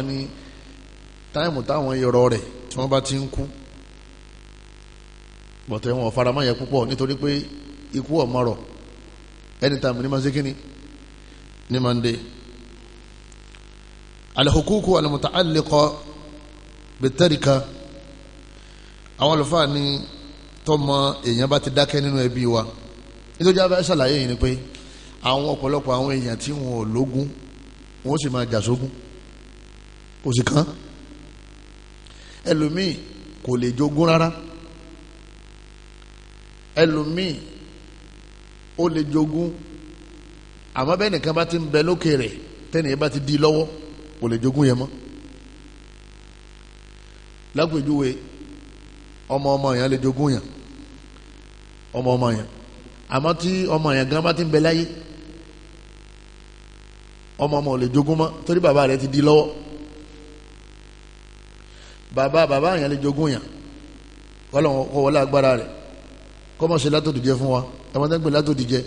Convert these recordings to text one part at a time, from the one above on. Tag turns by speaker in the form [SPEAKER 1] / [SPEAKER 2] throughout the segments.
[SPEAKER 1] ní táìmù táwọn irọ́ rẹ̀ tí wọ́n bá ti ń kú bọ̀tẹ̀ wọn faramọ́ yẹ púpọ̀ nítorí pé ikú ọ̀mọ́rọ̀ anytime ní máa ṣe kíni ní máa ń dé. al-huququ al-muta'alliqa bit-tarika àwọn àlùfáà ní tọ́mọ èèyàn bá ti dákẹ́ nínú ẹbí wa nítorí abẹ́ ṣàlàyé yìí ni pé àwọn ọ̀pọ̀lọpọ̀ àwọn èèyàn tí wọn ò lógún wọn ó sì máa jà sógún kò sì kán ẹlòmíì kò lè jogún rárá ẹlòmíì ó lè jogún àmọ́ bẹ́ẹ̀ nìkan bá ti ń bẹ lókè rẹ̀ tẹ́nìyẹn bá ti di lọ́wọ́ kò lè jogún yẹn mọ́ lápèjúwe ọmọ yẹn lè jogún yẹn ọmọ yẹn àmọ́ tí ọmọ yẹn gan bá ti ń bẹ láyé ọmọ ò lè jogún mọ́ torí bàbá rẹ̀ ti di lọ́wọ́ bàbá yẹn lè jogún yẹn kọ́lọ̀ kọ́ wọlé agbára rẹ̀ kọ́mọ̀ ṣe látòdìjẹ fún wa ẹ̀wọ̀n tẹ́gbẹ̀ látòdìjẹ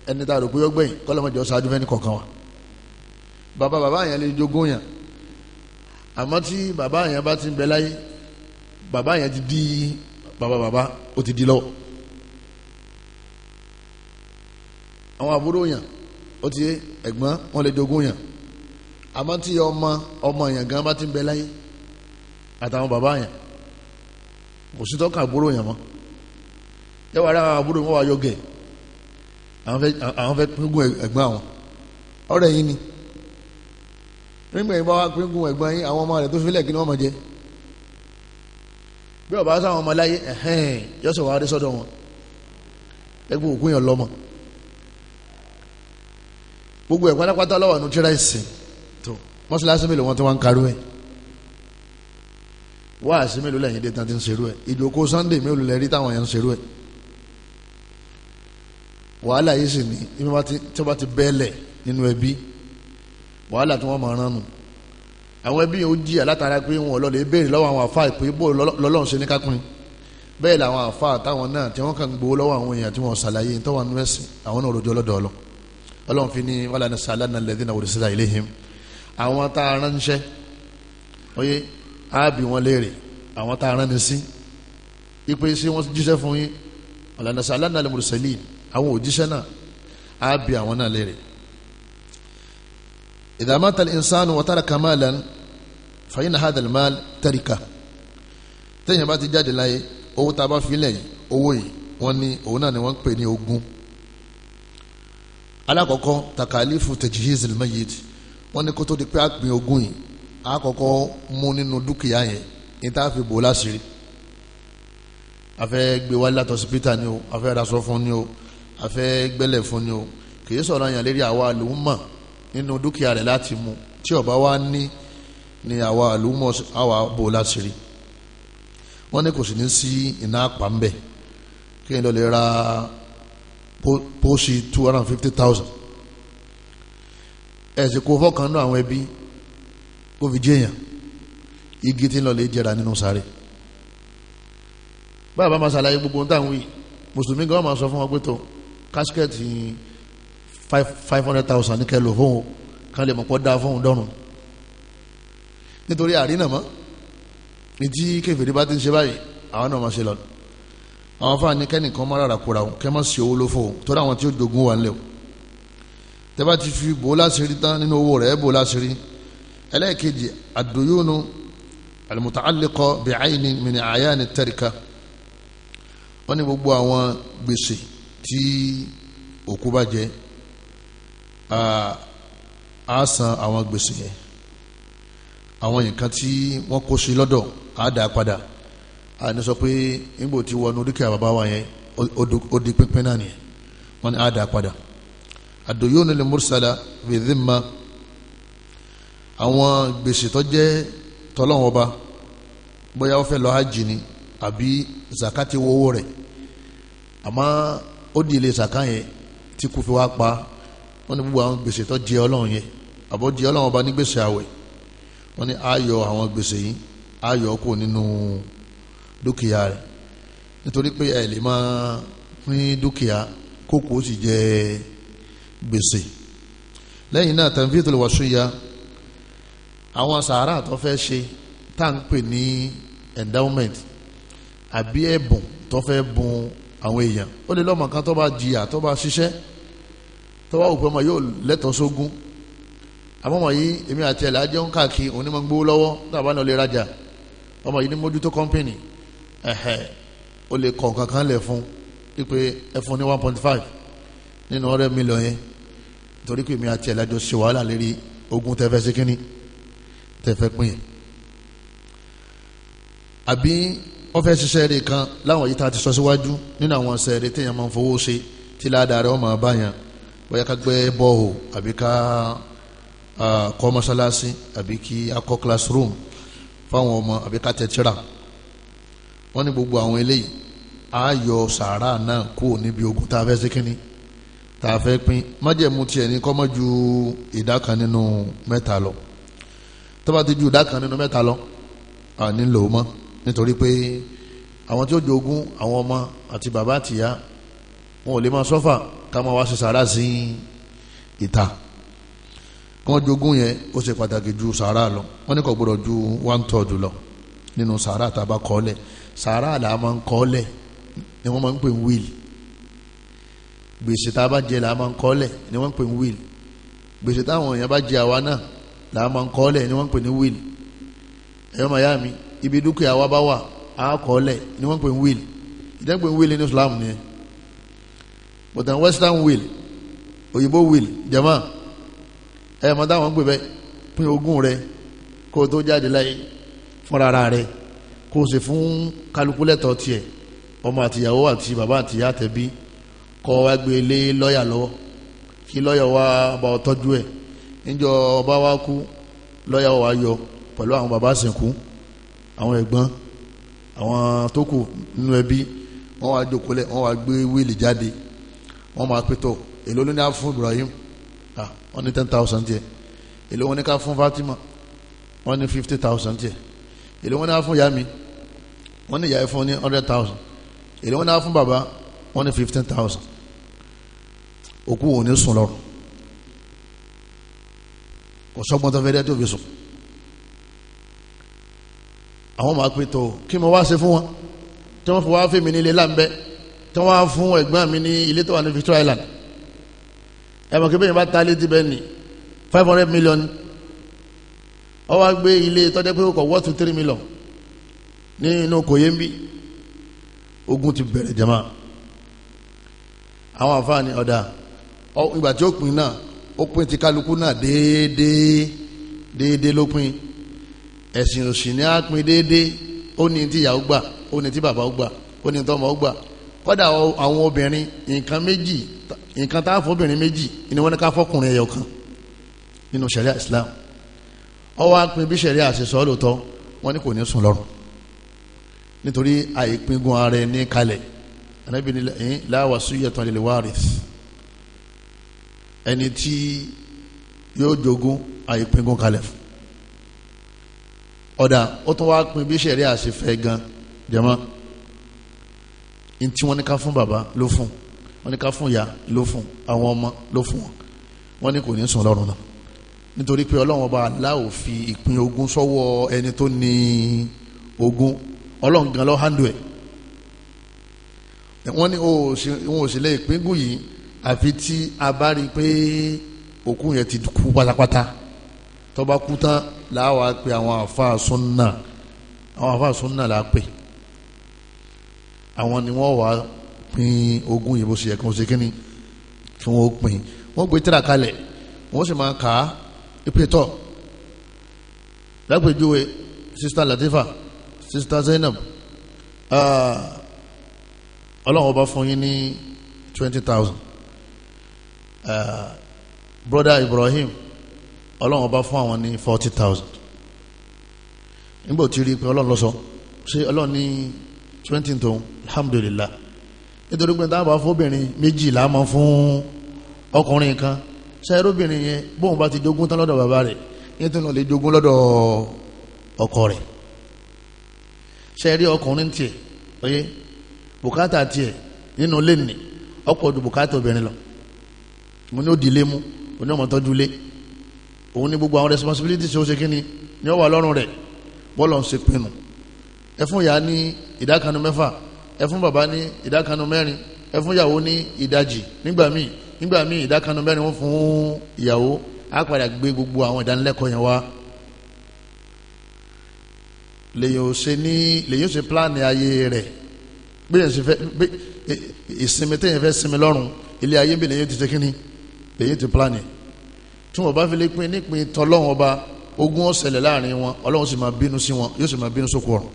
[SPEAKER 1] ẹni tá a rò pé ó gbẹ̀yìn kọ́lọ̀ mọ́jọ ṣáájú fẹ́ni kọ̀ọ̀kan wa bàbá yẹn lè jogún yẹn àmọ́ tí bàbá yẹn bá ti ń bẹ láyé bàbá yẹn ti di bàbá ó ti di lọ́wọ́ àwọn àbúrò yẹn ó ti ẹ̀gbọ́n wọn lè jogún yẹn àmọ́ tí ọmọ yẹn gan bá ti ń bẹ láyé àtàwọn bàbá yẹn kò sí tọ́ka àbúrò yẹn mọ́ yẹ wà láwọn àbúrò wọn wà yọgẹ̀ àwọn fẹ́ pínpín ẹ̀gbọ́n àwọn ọ̀rẹ́ yín ni nígbà yìí bá wá pínpín ẹ̀gbọ́n yín àwọn ọmọ rẹ̀ tó filẹ̀ kí ni wọ́n mọ̀ jẹ́ bí ọba sáwọn ọmọ láyé yọ́sọ̀ wà á dé sọ́dọ̀ wọn ẹgbẹ́ òkú yẹn lọ́mọ gbogbo ẹ̀ pátápátá lọ́wọ́ ní tíra ìsìn tó mọ́sálásí mélòó wọn tí wọ́n ń karú ẹ̀ wáàsí mélòó lẹ́yìn dé tán ti ń ṣerú ẹ̀ ìjókòó Sunday mélòó lẹ́rí táwọn yẹn ń ṣerú ẹ̀ wàhálà yìí sì ní ibi tí wọ́n bá ti bẹ́ẹ̀lẹ̀ nínú ẹbí wàhálà tí wọ́n máa rán nù àwọn ẹbí yẹn ó jí àlátara pé wọn ò lọ lè béèrè lọ́wọ́ àwọn àfáà ìpè bó lọ́lọ́run ṣe ní kápín bẹ́ẹ̀ làwọn àfáà táwọn náà tí wọ́n kàn gbowó lọ́wọ́ àwọn èèyàn tí wọ́n ṣàlàyé tó wà nínú ẹ̀sìn àwọn náà rojọ́ lọ́dọ̀ ọlọ́ ọlọ́run fi ní wala nas'alanna alladhina ursila ilayhim àwọn tá a ránṣẹ́ oyè ábì wọn léèrè àwọn tá a rán ní sí ipe sí wọ́n jíṣẹ́ fún yín wala nas'alanna al-mursalin àwọn òjíṣẹ́ náà ábì àwọn náà léèrè. idha mata al-insanu wa taraka malan fa inna hadha al-mal tarika tẹ́yìn bá ti jáde láyé owó tá a bá fi lẹ̀ yìí owó yìí wọ́n ní òun náà ni wọ́n ń pè ní ogún alákọ̀ọ́kọ́ takalifu tajhiz al-mayyit wọ́n ní kó tó di pé a pín ogún yìí àkọ́kọ́ mú nínú dúkìá yẹn ní tá a fi bò láṣìírí a fẹ́ gbé wálé láti hospital ni o a fẹ́ raṣọ fún ni o a fẹ́ gbẹ́lẹ̀ fún ni o kìí sọ̀rọ̀ yàn lérí àwa àlùmọ̀ nínú dúkìá rẹ̀ láti mú tí ọba wa ní ni àwa àlùmọ̀ àwa bò láṣìírí wọ́n ní kò sì ní sí iná àpá ń bẹ̀ kí n lọ lè ra pósí 250,000 ẹ̀sìn kò fọ́kàn náà àwọn ẹbí kó fi jẹ́yàn igi tí ń lọ lè jẹ́ra nínú sáré báyìí bá máa ṣàlàyé gbogbo táwọn wí mùsùlùmí gan máa sọ fún wọn pé tó kásikẹ́ẹ̀tì 500,000 ní kẹlò fóun kan lè mọ̀pọ̀ dá fóun dọ́rùn nítorí àrínà mọ́ ní tí kèfèrí bá ti ń ṣe báyìí àwọn náà máa ṣe lọ àwọn fáà ní kẹ́nìkan má rárá kóra wọn kẹ́ má sí owó ló fò torí àwọn tí ó jogún wà nílẹ̀ o tẹ́ bá ti fi bò láṣìírí tán nínú owó rẹ̀ bò láṣìírí ẹlẹ́ẹ̀kejì ad-duyunu al-muta'alliqa bi'aynin min a'yan at-tarika wọ́n ní gbogbo àwọn gbèsè tí òkú bá jẹ á san àwọn gbèsè yẹn àwọn nǹkan tí wọ́n kó sí lọ́dọ̀ á dá padà á ní sọ pé nígbò tí wọnú dúkìá bàbá wa yẹn ó di pínpín náà nìyẹn wọ́n ní á dá padà ad-duyunu al-mursala bi dhimma àwọn gbèsè tó jẹ́ tọ́lọ́wọ́n ọba bóyá wọ́n fẹ́ lọ hajj ni àbí zakati wọ́wọ́ rẹ̀ àmọ́ ó di ilé zaka yẹn tí kò fi wá pa wọ́n ní gbogbo àwọn gbèsè tó jẹ́ ọlọ́run yẹn àbọ̀ jẹ́ ọlọ́run ọba ní gbèsè àwẹ̀ wọ́n ní ayọ̀ àwọn gbèsè yìí ayọ̀ kò nínú dúkìá rẹ̀ nítorí pé ẹ̀ lè máa pín dúkìá kókó sì jẹ́ gbèsè lẹ́yìn náà tanfidhul wasiyya àwọn sàárà tó fẹ́ ṣe tá à ń pè ní endowment àbí ẹ̀bùn tó fẹ́ bùn àwọn èèyàn ó lè lọ́mọ kan tó bá jìyà tó bá ṣiṣẹ́ tó bá òpin ọmọ yóò lẹ́tọ̀ọ́ sógún àmọ́ ọmọ yìí èmi àti ẹ̀ lájọ́ ń káàkiri òun ní máa ń gbówó lọ́wọ́ tàbá náà lè rajà ọmọ yìí ní mójútó kọ́mpìnì ó lè kọ̀ kankan lẹ̀ fún pípé ẹ fún ní 1.5 nínú $100 million yẹn torí pé èmi àti ẹ̀ lájọ́ ṣe wàhálà lérí ogún tẹ́fẹ́ sí kínní tẹ́fẹ́ pín yẹn àbí wọ́n fẹ́ ṣiṣẹ́ rẹ̀ kan láwọn yìí tá a ti sọ síwájú nínú àwọn ṣẹ́ rẹ̀ téèyàn máa ń fowó ṣe tí ládàá rẹ̀ wọ́n máa bá yàn bóyá ká gbẹ́ bọ́ọ̀hù àbí ká kọ́ mọ́ṣáláṣí àbí kí a kọ́ classroom fáwọn ọmọ àbí ká tẹ̀tíra wọ́n ní gbogbo àwọn eléyìí á yọ sàárà náà kúrò níbi ogún tá a fẹ́ ṣe kínní tá a fẹ́ pín májẹ̀mú tiẹ̀ ní kó má ju ìdá kan nínú mẹ́ta lọ tó bá ti ju ìdá kan nínú mẹ́ta lọ à nílò mọ́ nítorí pé àwọn tí ó jogún àwọn ọmọ àti bàbá àtìyá wọn ò lè máa sọ́fà ká máa wá sí sàárà sí ìta kí wọ́n jogún yẹn ó ṣe pàtàkì ju sàárà lọ wọ́n ní kò gbọ́dọ̀ ju 1/3 lọ nínú sàárà tá a bá kọ́ lẹ̀ sàárà là á máa ń kọ́ lẹ̀ ni wọ́n máa ń pè ní wíìlì gbèsè tá a bá jẹ là á máa ń kọ́ lẹ̀ ni wọ́n ń pè ní wíìlì gbèsè táwọn èèyàn bá jẹ àwa náà là á máa ń kọ́ lẹ̀ ni wọ́n ń pè ní wíìlì ẹ̀yọ́ màyá mi ibi dúkìá wa bá wà á kọ́ lẹ̀ ni wọ́n ń pè ní wíìlì ìdẹ́gbè wíìlì ní Islam ni but an western will òyìnbó will jama ẹ mọ táwọn ń pè bẹ́ẹ̀ pín ogún rẹ kó o tó jáde láyé fúnra rẹ kó o sì fún kálukú lẹ́tọ̀ọ́ tiẹ̀ ọmọ àtìyàwó àti bàbá àtìyá àtẹ̀bí kọ́ wá gbé lé lọ́ọ̀yà lọ́wọ́ kí lọ́ọ̀yà wá bá ọ tọ́jú ẹ̀ níjọ́ ọba wa kú lọ́ọ̀yà wa yọ pẹ̀lú àwọn bàbá sìnkú àwọn ẹ̀gbọ́n àwọn tó kù nínú ẹbí wọ́n wá jókòó lẹ̀ wọ́n wá gbé wíìlì jáde wọ́n máa pẹ́tọ̀ èló ló ní á fún Ibrahim wọ́n ní 10,000 tiẹ̀ èló wọ́n ní ká fún Fatima wọ́n ní 50,000 tiẹ̀ èló wọ́n ní á fún yami wọ́n ní ìyá ẹ̀ fún ní 100,000 èló wọ́n ní á fún bàbá wọ́n ní 15,000 òkú wọn ní sùn lọ́rùn kò sọ́gbọ́n tó fẹ́ dẹ́ tó fi sùn àwọn máa pẹ́tọ̀ kí mo wá ṣe fún wọn tí wọ́n fi wá fèmí ní ilé láńbẹ́ tí wọ́n á fún ẹ̀gbọ́n mi ní ilé tó wà ní Victoria Island ẹ̀mọ̀ kí bẹ́ẹ̀ bá ta létí bẹ́ẹ̀ ni 500 million ó wá gbé ilé tọ́jẹ́ pé ó kọ̀ worth 3 million ní inú kòyé ń bí ogun ti bẹ̀rẹ̀ jama àwọn àfáàní ọ̀dà ìgbà tí ó pin náà ó pin ti kálukú náà déédéé ló pin ẹ̀sìn òsì ní á pin déédéé ó ní tí ìyàwó gbà ó ní tí bàbá gbà ó ní tí ọmọ gbà kọ́dà àwọn obìnrin nǹkan tá a fọ́ obìnrin méjì ni wọ́n ní ká fọ́kùnrin ẹyọ kan nínú ṣẹ̀ríà Islam ó wá pin bí ṣẹ̀ríà ṣe sọ lóòótọ́ wọ́n ní kò ní sùn lọ́rùn nítorí àìpingun ara ẹni kalẹ̀ Ànábì ní la wasiyyatan lil warith ẹni tí yóò jogún àìpingun kalẹ̀ fún ọ̀dà ó tún wá pin bí ṣẹ̀ríà ṣe fẹ́ gan jẹ́mọ́ ntí wọ́n ní ká fún bàbá ló fún wọ́n ní ká fún ìyá ló fún àwọn ọmọ ló fún wọn wọ́n ní kò ní sùn lọ́rùn náà nítorí pé Ọlọ́run ọba aláwò fi ìpín ogún sọ́wọ́ ẹni tó ní ogún Ọlọ́run gan ló handle ẹ̀ wọ́n ní wọn ò sì lè ìpíngún yìí àfi tí a bá rí i pé òkú yẹn ti kú pátápátá tó bá kú tán làwa pe àwọn àfáà súnnà là á pè àwọn ni wọ́n wá pín ogún yìí bó ṣe yẹ kí wọ́n ṣe kíní kí wọ́n pín wọ́n gbé tírà kalẹ̀ wọ́n sì máa kà á ipe tọ̀ lápèjúwe sista Latifa sista Zainab ọlọ́run ọba fún yín ní 20,000 brother Ibrahim ọlọ́run ọba fún àwọn ní 40,000 nígbà tí rí i pé ọlọ́run lọ sọ ṣé ọlọ́run ní 20 tó alhamdulillah nítorí pé táwọn bá fóbìnrin méjì la máa fún ọkùnrin kan ṣẹ́rọ́bìnrin yẹn bóun bá ti jogún tán lọ́dọ̀ bàbá rẹ̀ yẹn tó náà lè jogún lọ́dọ̀ ọkọ rẹ̀ ṣẹ́rí ọkùnrin tiẹ̀ oyé bùkátà tiẹ̀ nínú lẹ́nì ọ̀pọ̀ ju bùkátà obìnrin lọ mo ní ó di ilé mú oní ọmọ tọ́jú lé òun ní gbogbo àwọn responsibilities ó ṣe kí ni ó wà lọ́rùn rẹ̀ bọ́ọ̀lù ń ṣe pinnu. ẹ fún ìyá ní ìdákanu 6, ẹ fún bàbá ní ìdákanu 4, ẹ fún ìyàwó ní ìdajì nígbà míì ìdákanu 4 wọ́n fún ìyàwó. á padà gbé gbogbo àwọn ìdánilẹ́kọ̀ọ́ yẹn wá lèyìn ò ṣe pláàni ayé rẹ̀ ìsinmi téèyàn fẹ́ sinmi lọ́rùn ilé ayé bí lèyìn ti ṣe kíni lèyìn ti pláàni. tí wọ́n bá fi lè pín nípìn tọ́lọ́run ọba ogun ó ṣẹlẹ̀ láàrin wọn ọlọ́run sì máa bínú sí wọn yóò sì máa bínú sóko ọ̀run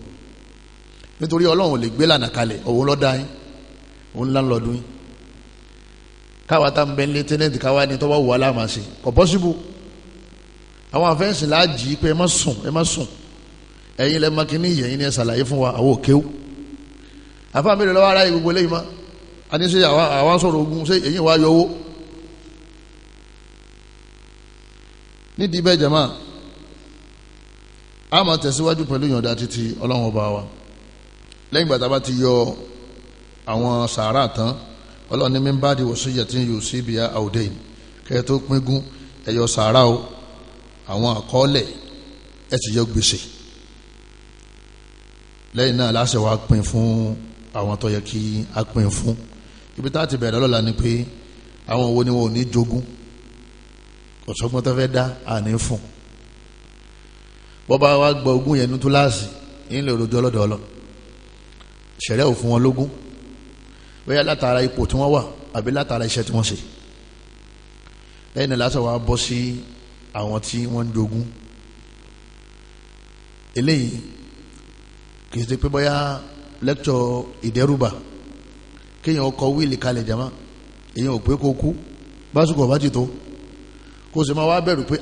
[SPEAKER 1] nítorí ọlọ́run lè gbé lànà kalẹ̀ òun lọ́dá yín òun láńlọ́ọ̀dù yín káwa tá ń bẹ nílé tẹ́nẹ́ǹtì káwa ní tọ́wọ́ wà láàmà sí kò pọ́síbù. àwọn afẹ́ǹsì láàjì pé ẹ má sùn ẹ̀yin lẹ́ makíní yẹ̀yin ni ẹ ṣàlàyé fún wa àwọn òkèw àfáà mélòó lọ́wọ́ aráyè gbogbo eléyìí má a ní ṣe àwọn sọ̀rọ̀ ogun ṣe èyí wá yọ owó. nídìí bẹ́ẹ̀ jama a máa tẹ̀síwájú pẹ̀lú ìyọ̀ǹda títí ọlọ́run ọba wa lẹ́yìn gbàtà bá ti yọ àwọn sàárà tán ọlọ́run ní min ba'di wasiyyatin yusi biha aw dayn kẹ́ ẹ tó pínkún ẹ yọ sàárà o àwọn àkọọ́lẹ̀ ẹ ti yọ gbèsè lẹ́yìn náà láṣẹ wa pín fún àwọn tó yẹ kí a pín fún. ibi tá a ti bẹ̀rẹ̀ lọ́la ni pé àwọn wo ni wọn ò ní jogún kò sọ́gbọ́n tó fẹ́ dá àní fún bọ́ba wa gba ogún yẹn ní túláàsì yín lè rojọ́ lọ́dọ̀ ọlọ́ ṣẹ̀rẹ́ ò fún wọn lógún bóyá látara ipò tí wọ́n wà àbí látara iṣẹ́ tí wọ́n ṣe. lẹ́yìn náà láṣẹ wa bọ́ sí àwọn tí wọ́n ń jogún eléyìí kì í ṣe pé bóyá lẹ́kítọ̀ ìdẹ́rùbà kéèyàn kọ wíìlì kalẹ̀ jama èyàn ò pé kó kú básùkò ọba ti tó kó sì máa wá bẹ̀rù pé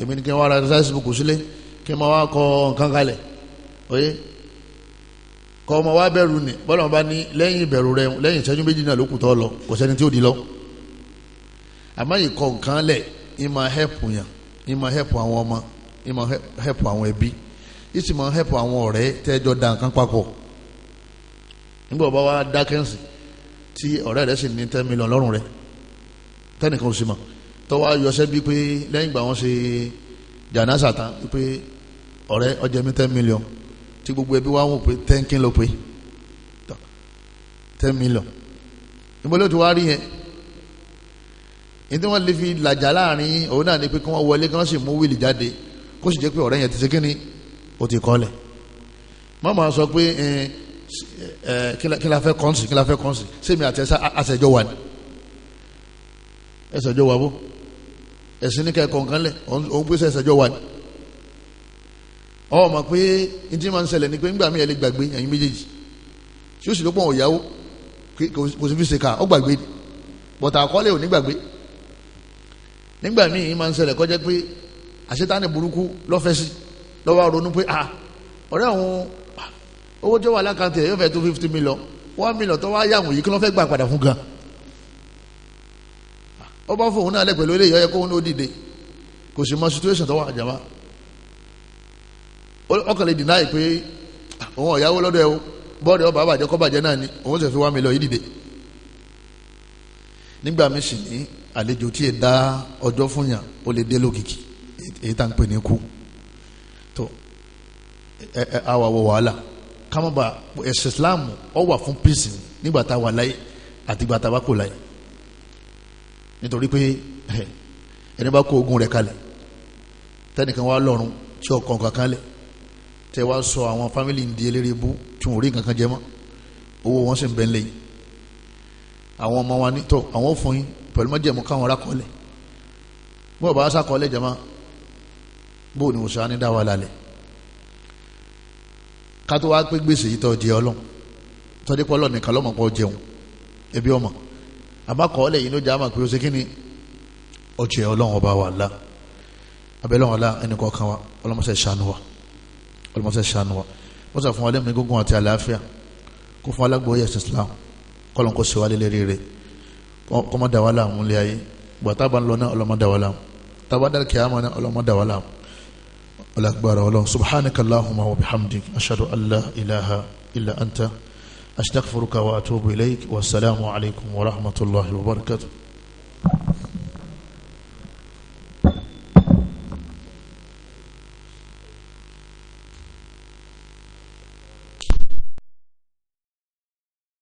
[SPEAKER 1] èmi ni kí n wá ra Facebook sílé kí n máa wá kọ nǹkan kalẹ̀ oyé kọ́ ọmọ wá bẹ̀rù ni bọ́lá wọn bá ní lẹ́yìn ìbẹ̀rù rẹ lẹ́yìn ìṣẹ́jú méjì náà ló kù tọ́ lọ kò sẹ́ni tí ó di lọ. àmọ́ ìkọ nǹkan lẹ̀ ìmọ̀ hẹ́pù yàn ìmọ̀ hẹ́pù àwọn ọmọ ìmọ̀ hẹ́pù àwọn ẹbí ìsìmọ̀ hẹ́pù àwọn ọ̀rẹ́ tẹ́jọ́ da nǹkan papọ̀. nígbà bá wá dákẹ́ǹsì tí ọ̀rẹ́ rẹ̀ sì ní 10 million lọ́rùn rẹ̀ tẹ́nìkan ò sì mọ̀ tó wá yọṣẹ́ bí pé lẹ́yìn ìgbà wọn ṣe jàǹdà tán pé ọ̀rẹ́ ó jẹ mí 10 million tí gbogbo ẹbí wa wò pé 10 kí ló pé 10 million níbo ló ti wá rí yẹn ní tí wọ́n lè fi làjà láàrin òun náà ni pé kí wọ́n wọlé kí wọ́n sì mú wíìlì jáde kó sì jẹ́ pé ọ̀rẹ́ yẹn ti ṣe kí ni ó ti kọ́lẹ̀ má máa sọ pé kí la fẹ́ kọ́ǹsì sẹ́mi àti àṣẹjọ́ wà ní ẹ̀ṣẹ̀jọ́ wà bó ẹ̀sìn ní kẹ́kọ̀ọ́ nǹkan lẹ̀ òun gbé ẹ̀ṣẹ̀jọ́ wà ní ọ mọ̀ pé ní tí máa ń ṣẹlẹ̀ ni pé nígbà míì ẹ lè gbàgbé ẹ̀yin méjèèjì tí ó sì lọ́pọ̀ òyàwó kò sí fi ṣe ká ọ gbàgbé bọ̀tà àkọọ́lẹ̀ ò ní gbàgbé nígbà míì máa ń ṣẹlẹ̀ kọjá pé àṣetánì burúkú lọ́fẹ́ sí lọ́wọ́ ronú pé ọ̀rẹ́ àwọn owó tó wà lákàntì ẹ̀ yóò fẹ́ tó 50 million 1 million tó wá yàwùn yìí kí ló fẹ́ gbà padà fún gan ó bá fóun náà lẹ́ pẹ̀lú eléyìí ó yẹ kóun ó dìde kò sì mọ situation tó wà àjàmá ọkàn lè dìnnáì pé òun ọ̀yáwó lọ́dọ̀ ẹ̀ bọ́ọ̀dì ọba àbàjẹ́ kọ́ bàjẹ́ náà ni òun sì fi 1 million yìí dìde nígbà míì sì ní àlejò tí ì dá ọjọ́ fún yàn ó lè dé lókìkí èyí tá à ń pè ní kú tó àwàwọ̀ wàhálà kámọ́ba ẹ̀sìn Islam ó wà fún peace nígbà tá a wà láyé àti ìgbà tá a bá kò láyé nítorí pé ẹni bá kó ogun rẹ̀ kalẹ̀ tẹ́nìkan wá lọ́rùn tí ọkàn kankan lẹ̀ tẹ́ wá sọ àwọn fámìlì ń di eléré bú tí wọ́n rí kankan jẹ mọ́ owó wọn sì ń bẹ ń lẹ́yìn àwọn ọmọ wa ní tọ́ àwọn fún yín pẹ̀lú mọ́jẹ̀mú káwọn rákọ́lẹ̀ bọ́ọ̀ bá sàkọ́lẹ̀ jẹ́mọ́ bóò ni òṣà ní dá wa lálẹ́ ká tó wá pé gbèsè yìí tọ́ jẹ ọlọ́run tọ́jú pọ́ ọlọ́run nìkan lọ́mọ̀ pọ̀ jẹun ẹbí ọmọ àbákọ́lẹ̀ yìí ló jẹ́ àmà pé ó ṣe kí ni ọjẹ́ ọlọ́run ọba wa lá abẹ́lọ́run ọlá ẹnì kọ̀ọ̀kan wa ọlọ́mọṣẹ́ ṣàánú wa wọ́n sọ fún wa lẹ́mìí gúngún àti àlàáfíà kó fún alágbóyè Islam kọ́lọ́n kó ṣe wá lélẹ́rí rẹ̀ kọ́mọ́ dà wá láàmú lé ayé gbọ́tà bá ń lọ náà ọlọ́mọ dà wá láàmú tabadal kiyama náà ọlọ́mọ dà wá láàmú ọlọ́gbàrá ọlọ́run subhanaka allahumma wa bihamdik ashhadu an la ilaha illa anta astaghfiruka wa atubu ilayk wa assalamu alaykum wa rahmatullahi wa barakatuh.